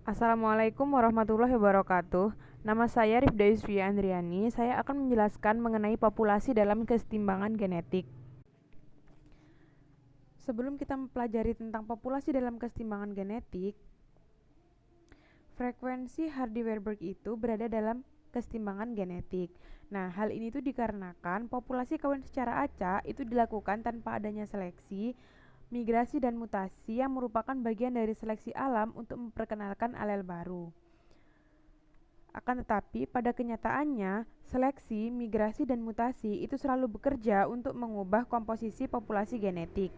Assalamualaikum warahmatullahi wabarakatuh. Nama saya Rifda Yusria Andriani. Saya akan menjelaskan mengenai populasi dalam kesetimbangan genetik. Sebelum kita mempelajari tentang populasi dalam kesetimbangan genetik, frekuensi Hardy-Weinberg itu berada dalam kesetimbangan genetik. Nah, hal ini tuh dikarenakan populasi kawin secara acak itu dilakukan tanpa adanya seleksi, migrasi dan mutasi yang merupakan bagian dari seleksi alam untuk memperkenalkan alel baru. Akan tetapi, pada kenyataannya, seleksi, migrasi, dan mutasi itu selalu bekerja untuk mengubah komposisi populasi genetik.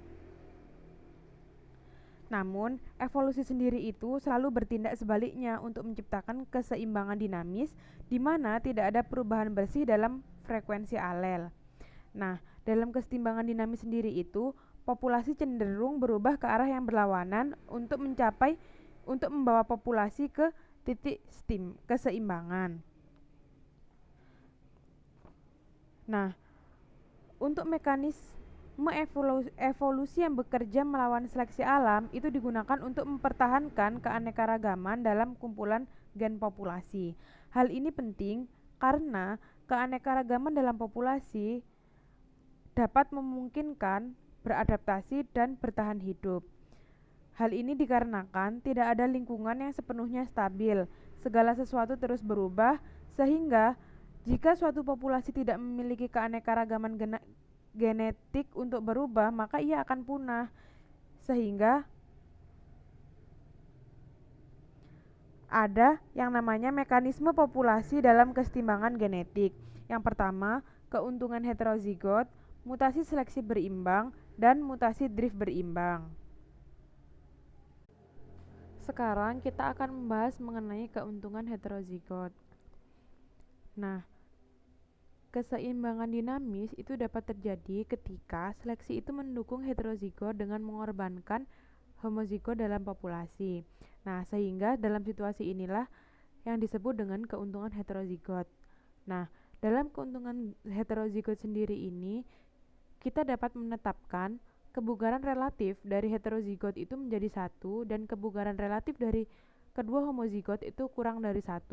Namun, evolusi sendiri itu selalu bertindak sebaliknya untuk menciptakan keseimbangan dinamis di mana tidak ada perubahan bersih dalam frekuensi alel. Nah, dalam keseimbangan dinamis sendiri itu, populasi cenderung berubah ke arah yang berlawanan untuk membawa populasi ke titik keseimbangan. Nah, untuk mekanisme evolusi yang bekerja melawan seleksi alam itu digunakan untuk mempertahankan keanekaragaman dalam kumpulan gen populasi. Hal ini penting karena keanekaragaman dalam populasi dapat memungkinkan beradaptasi dan bertahan hidup. Hal ini dikarenakan tidak ada lingkungan yang sepenuhnya stabil. Segala sesuatu terus berubah, sehingga jika suatu populasi tidak memiliki keanekaragaman genetik untuk berubah, maka ia akan punah. Sehingga ada yang namanya mekanisme populasi dalam kesetimbangan genetik. Yang pertama, keuntungan heterozigot, mutasi seleksi berimbang, dan mutasi drift berimbang. Sekarang kita akan membahas mengenai keuntungan heterozigot. Nah, keseimbangan dinamis itu dapat terjadi ketika seleksi itu mendukung heterozigot dengan mengorbankan homozigot dalam populasi. Nah, sehingga dalam situasi inilah yang disebut dengan keuntungan heterozigot. Nah, dalam keuntungan heterozigot sendiri ini, kita dapat menetapkan kebugaran relatif dari heterozigot itu menjadi 1 dan kebugaran relatif dari kedua homozigot itu kurang dari 1,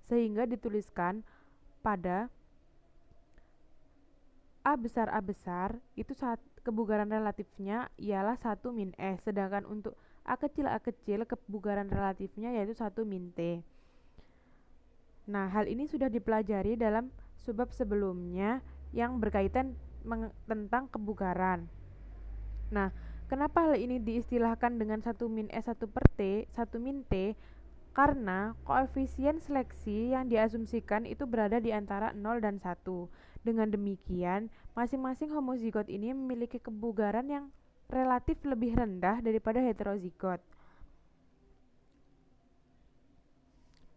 sehingga dituliskan pada A besar itu kebugaran relatifnya ialah 1 min S, sedangkan untuk A kecil kebugaran relatifnya yaitu 1 min T. Nah, hal ini sudah dipelajari dalam subbab sebelumnya yang berkaitan tentang kebugaran. Nah, kenapa hal ini diistilahkan dengan 1 min S 1 per T, 1 min T? Karena koefisien seleksi yang diasumsikan itu berada di antara 0 dan 1. Dengan demikian, masing-masing homozigot ini memiliki kebugaran yang relatif lebih rendah daripada heterozigot.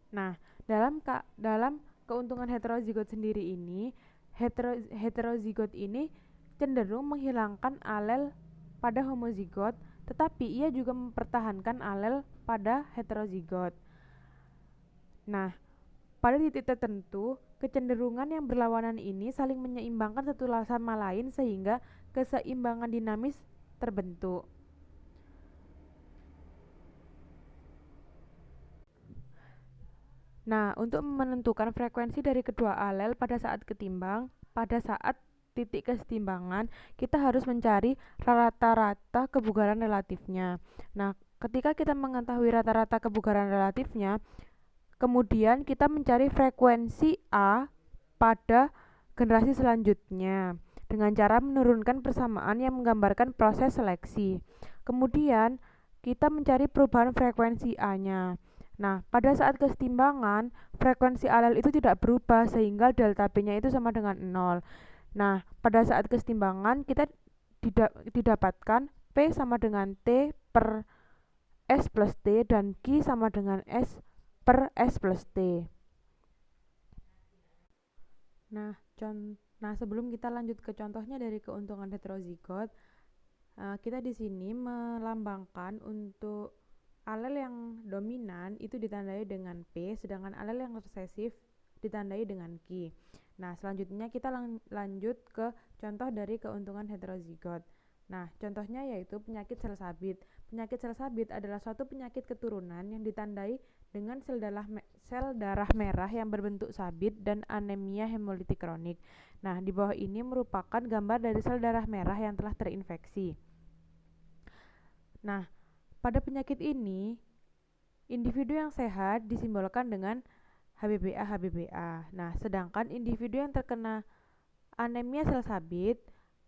Nah, dalam keuntungan heterozigot sendiri ini, heterozigot ini cenderung menghilangkan alel pada homozigot, tetapi ia juga mempertahankan alel pada heterozigot. Nah, pada titik tertentu, kecenderungan yang berlawanan ini saling menyeimbangkan satu sama lain sehingga keseimbangan dinamis terbentuk. Nah, untuk menentukan frekuensi dari kedua alel pada saat titik kesetimbangan, kita harus mencari rata-rata kebugaran relatifnya. Nah, ketika kita mengetahui rata-rata kebugaran relatifnya, kemudian kita mencari frekuensi A pada generasi selanjutnya dengan cara menurunkan persamaan yang menggambarkan proses seleksi. Kemudian kita mencari perubahan frekuensi A-nya. Nah, pada saat kesetimbangan, frekuensi alel itu tidak berubah sehingga delta P-nya itu sama dengan 0. Nah, pada saat kesetimbangan kita didapatkan P sama dengan T per S plus T dan Q sama dengan S per S plus T. Nah, sebelum kita lanjut ke contohnya dari keuntungan heterozigot, kita di sini melambangkan untuk alel yang dominan itu ditandai dengan P, sedangkan alel yang resesif ditandai dengan Q. Nah, selanjutnya kita lanjut ke contoh dari keuntungan heterozigot. Nah, contohnya yaitu penyakit sel sabit. Penyakit sel sabit adalah suatu penyakit keturunan yang ditandai dengan sel darah merah yang berbentuk sabit dan anemia hemolitik kronik. Nah, di bawah ini merupakan gambar dari sel darah merah yang telah terinfeksi. Nah, pada penyakit ini, individu yang sehat disimbolkan dengan HBBA. Nah, sedangkan individu yang terkena anemia sel sabit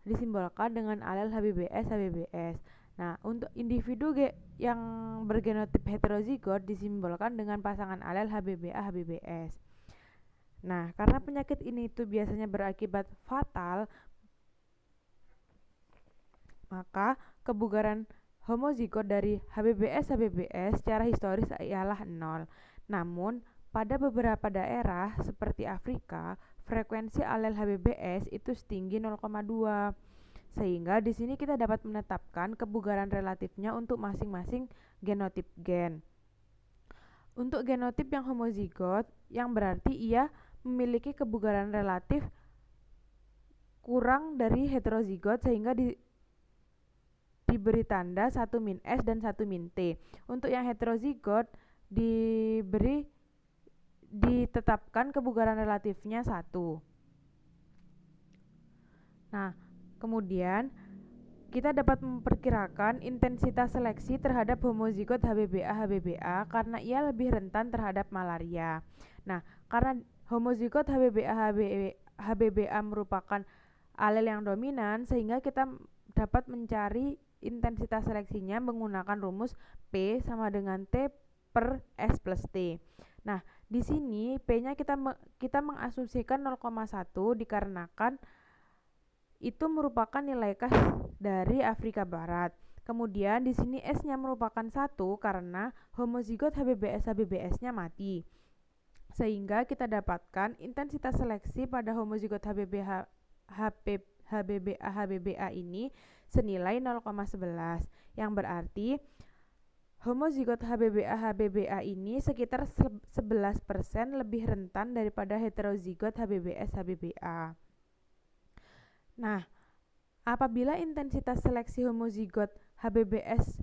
disimbolkan dengan alel HBBS. Nah, untuk individu yang bergenotip heterozigot disimbolkan dengan pasangan alel HBBA-HBBS. Nah, karena penyakit ini itu biasanya berakibat fatal, maka kebugaran homozigot dari HBBS secara historis ialah 0. Namun, pada beberapa daerah seperti Afrika, frekuensi alel HBBS itu setinggi 0,2. Sehingga di sini kita dapat menetapkan kebugaran relatifnya untuk masing-masing genotip gen. Untuk genotip yang homozigot, yang berarti ia memiliki kebugaran relatif kurang dari heterozigot sehingga diberi tanda 1-S dan 1-T. Untuk yang heterozigot ditetapkan kebugaran relatifnya 1. Nah, kemudian kita dapat memperkirakan intensitas seleksi terhadap homozigot HBBA karena ia lebih rentan terhadap malaria. Nah, karena homozigot HBBA merupakan alel yang dominan, sehingga kita dapat mencari intensitas seleksinya menggunakan rumus P sama dengan T per S plus T. Nah, di sini P-nya kita mengasumsikan 0,1 dikarenakan itu merupakan nilai khas dari Afrika Barat. Kemudian di sini S-nya merupakan 1 karena homozigot HBBS-nya mati. Sehingga kita dapatkan intensitas seleksi pada homozigot HBBA ini senilai 0,11, yang berarti homozigot HBBA ini sekitar 11% lebih rentan daripada heterozigot HBBA. Nah, apabila intensitas seleksi homozigot HBBS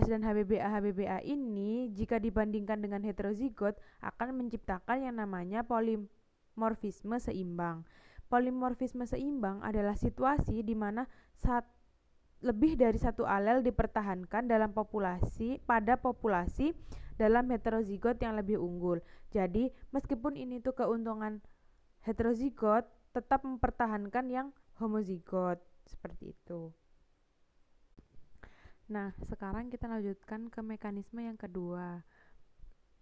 dan HBBA ini jika dibandingkan dengan heterozigot akan menciptakan yang namanya polimorfisme seimbang. Polimorfisme seimbang adalah situasi di mana lebih dari satu alel dipertahankan pada populasi dalam heterozigot yang lebih unggul. Jadi, meskipun ini tuh keuntungan heterozigot, tetap mempertahankan yang homozigot, seperti itu. Nah, sekarang kita lanjutkan ke mekanisme yang kedua,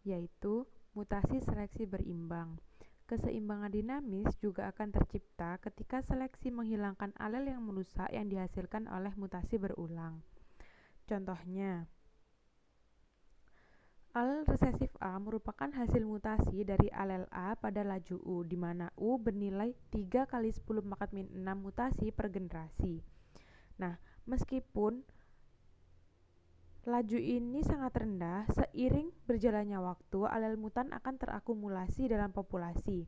yaitu mutasi seleksi berimbang. Keseimbangan dinamis juga akan tercipta ketika seleksi menghilangkan alel yang merusak yang dihasilkan oleh mutasi berulang. Contohnya, alel resesif A merupakan hasil mutasi dari alel A pada laju U, di mana U bernilai 3 kali 10⁻⁶ mutasi per generasi. Nah, meskipun laju ini sangat rendah, seiring berjalannya waktu, alel mutan akan terakumulasi dalam populasi.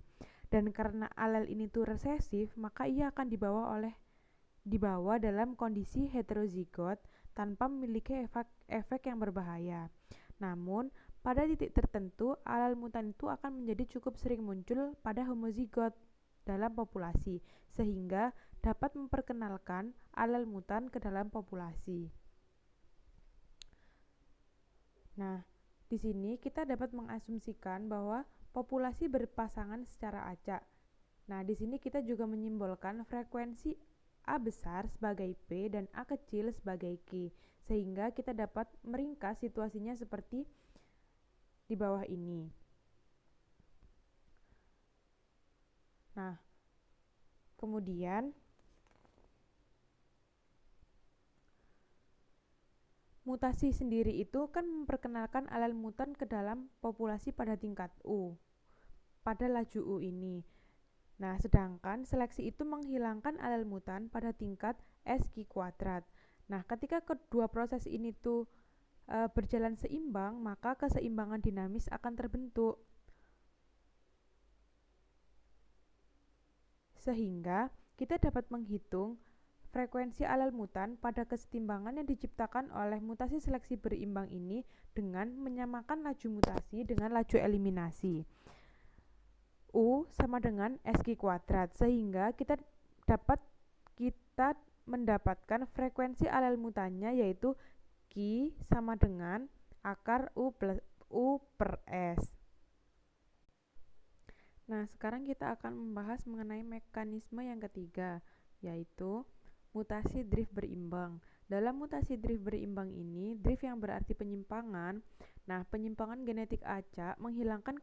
Dan karena alel ini tuh resesif, maka ia akan dibawa dalam kondisi heterozigot tanpa memiliki efek yang berbahaya. Namun, pada titik tertentu, alel mutan itu akan menjadi cukup sering muncul pada homozigot dalam populasi, sehingga dapat memperkenalkan alel mutan ke dalam populasi. Nah, di sini kita dapat mengasumsikan bahwa populasi berpasangan secara acak. Nah, di sini kita juga menyimbolkan frekuensi A besar sebagai P dan A kecil sebagai Q, sehingga kita dapat meringkas situasinya seperti di bawah ini. Nah, kemudian mutasi sendiri itu kan memperkenalkan alel mutan ke dalam populasi pada tingkat U, pada laju U ini. Nah, sedangkan seleksi itu menghilangkan alel mutan pada tingkat SQ kuadrat. Nah, ketika kedua proses ini tuh berjalan seimbang, maka keseimbangan dinamis akan terbentuk. Sehingga kita dapat menghitung frekuensi alel mutan pada kesetimbangan yang diciptakan oleh mutasi seleksi berimbang ini dengan menyamakan laju mutasi dengan laju eliminasi. U sama dengan SQ kuadrat, sehingga kita mendapatkan frekuensi alel mutannya yaitu Q sama dengan akar U per S. Nah, sekarang kita akan membahas mengenai mekanisme yang ketiga, yaitu mutasi drift berimbang. Dalam mutasi drift berimbang ini, drift yang berarti penyimpangan. Nah, penyimpangan genetik acak menghilangkan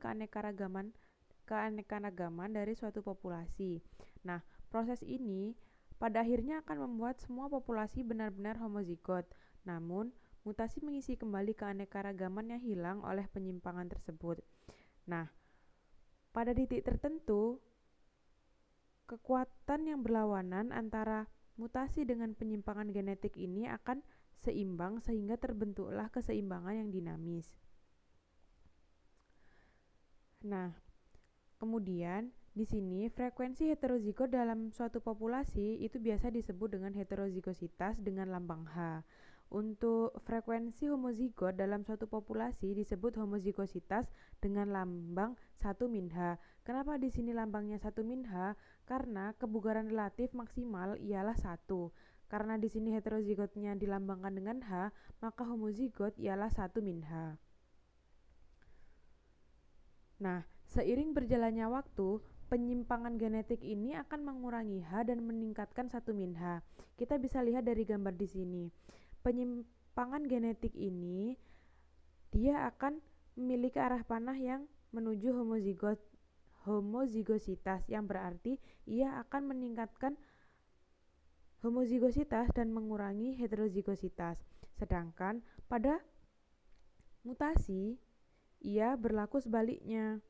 keanekaragaman dari suatu populasi. Nah, proses ini pada akhirnya akan membuat semua populasi benar-benar homozigot. Namun, mutasi mengisi kembali keanekaragaman yang hilang oleh penyimpangan tersebut. Nah, pada titik tertentu, kekuatan yang berlawanan antara mutasi dengan penyimpangan genetik ini akan seimbang sehingga terbentuklah keseimbangan yang dinamis. Nah, kemudian di sini frekuensi heterozigot dalam suatu populasi itu biasa disebut dengan heterozigositas dengan lambang H. Untuk frekuensi homozigot dalam suatu populasi disebut homozigositas dengan lambang 1 min H. Kenapa di sini lambangnya 1 min H? Karena kebugaran relatif maksimal ialah 1. Karena di sini heterozigotnya dilambangkan dengan H, maka homozigot ialah 1 min H. Nah, seiring berjalannya waktu, penyimpangan genetik ini akan mengurangi H dan meningkatkan 1 min H. Kita bisa lihat dari gambar di sini. Penyimpangan genetik ini dia akan memiliki arah panah yang menuju homozigositas, yang berarti ia akan meningkatkan homozigositas dan mengurangi heterozigositas. Sedangkan pada mutasi ia berlaku sebaliknya,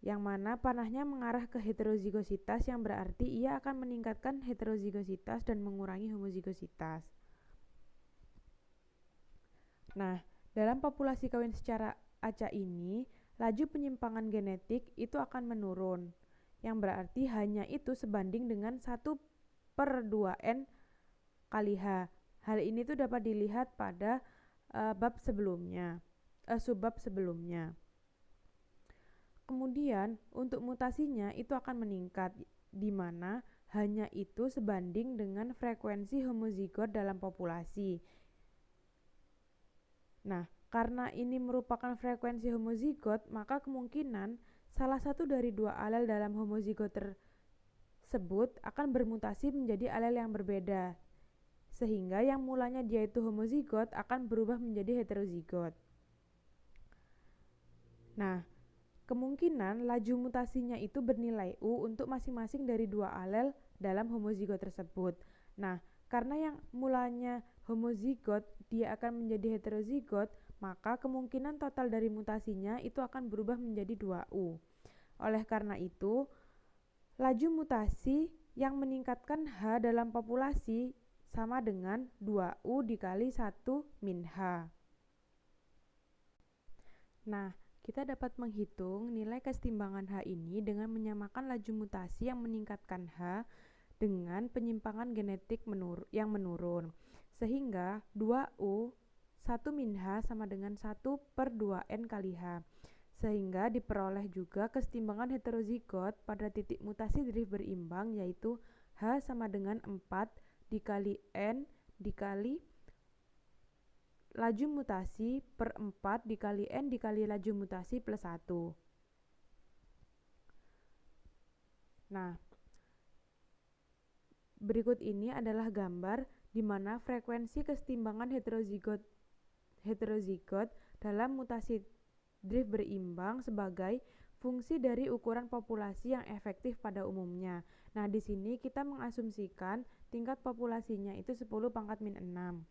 yang mana panahnya mengarah ke heterozigositas, yang berarti ia akan meningkatkan heterozigositas dan mengurangi homozigositas. Nah, dalam populasi kawin secara acak ini, laju penyimpangan genetik itu akan menurun, yang berarti hanya itu sebanding dengan 1/2n kali H. Hal ini tuh dapat dilihat pada subbab sebelumnya. Kemudian untuk mutasinya itu akan meningkat, di mana hanya itu sebanding dengan frekuensi homozigot dalam populasi. Nah, karena ini merupakan frekuensi homozigot, maka kemungkinan salah satu dari dua alel dalam homozigot tersebut akan bermutasi menjadi alel yang berbeda, sehingga yang mulanya dia itu homozigot akan berubah menjadi heterozigot. Nah, kemungkinan laju mutasinya itu bernilai U untuk masing-masing dari dua alel dalam homozigot tersebut. Nah, karena yang mulanya homozigot dia akan menjadi heterozigot, maka kemungkinan total dari mutasinya itu akan berubah menjadi 2U. Oleh karena itu, laju mutasi yang meningkatkan H dalam populasi sama dengan 2U dikali 1 min H. Nah, kita dapat menghitung nilai kesetimbangan H ini dengan menyamakan laju mutasi yang meningkatkan H dengan penyimpangan genetik yang menurun. Sehingga 2U 1 min H sama dengan 1/2n kali H. Sehingga diperoleh juga kesetimbangan heterozigot pada titik mutasi drift berimbang, yaitu H sama dengan 4 dikali N dikali laju mutasi per 4 dikali N dikali laju mutasi plus 1. Nah, berikut ini adalah gambar di mana frekuensi kesetimbangan heterozigot dalam mutasi drift berimbang sebagai fungsi dari ukuran populasi yang efektif pada umumnya. Nah, di sini kita mengasumsikan tingkat populasinya itu 10⁻⁻⁶.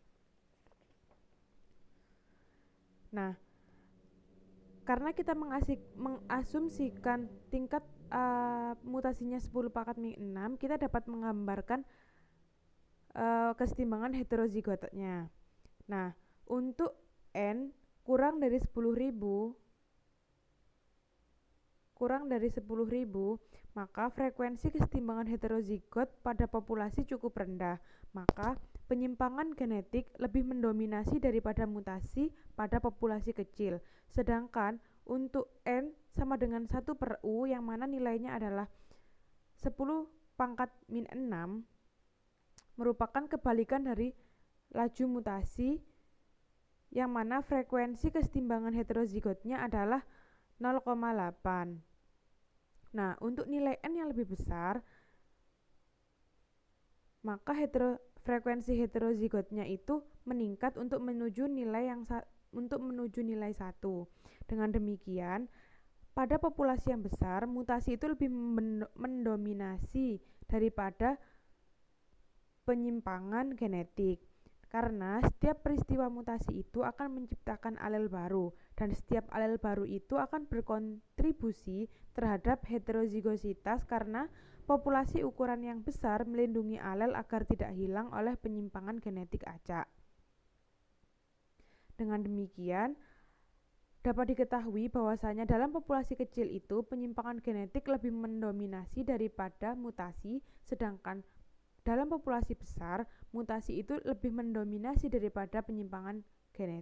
Nah, karena kita mengasumsikan tingkat mutasinya 10⁻⁶, kita dapat menggambarkan kesetimbangan heterozigotnya. Nah, untuk N kurang dari 10.000 kurang dari 10.000, maka frekuensi kesetimbangan heterozigot pada populasi cukup rendah. Maka penyimpangan genetik lebih mendominasi daripada mutasi pada populasi kecil. Sedangkan untuk N sama dengan 1/U yang mana nilainya adalah 10 pangkat min 6 merupakan kebalikan dari laju mutasi yang mana frekuensi kesetimbangan heterozigotnya adalah 0,8. Nah, untuk nilai N yang lebih besar, maka frekuensi heterozigotnya itu meningkat untuk menuju nilai 1. Dengan demikian, pada populasi yang besar, mutasi itu lebih mendominasi daripada penyimpangan genetik. Karena setiap peristiwa mutasi itu akan menciptakan alel baru, dan setiap alel baru itu akan berkontribusi terhadap heterozigositas karena populasi ukuran yang besar melindungi alel agar tidak hilang oleh penyimpangan genetik acak. Dengan demikian, dapat diketahui bahwasanya dalam populasi kecil itu penyimpangan genetik lebih mendominasi daripada mutasi, sedangkan dalam populasi besar, mutasi itu lebih mendominasi daripada penyimpangan genetik.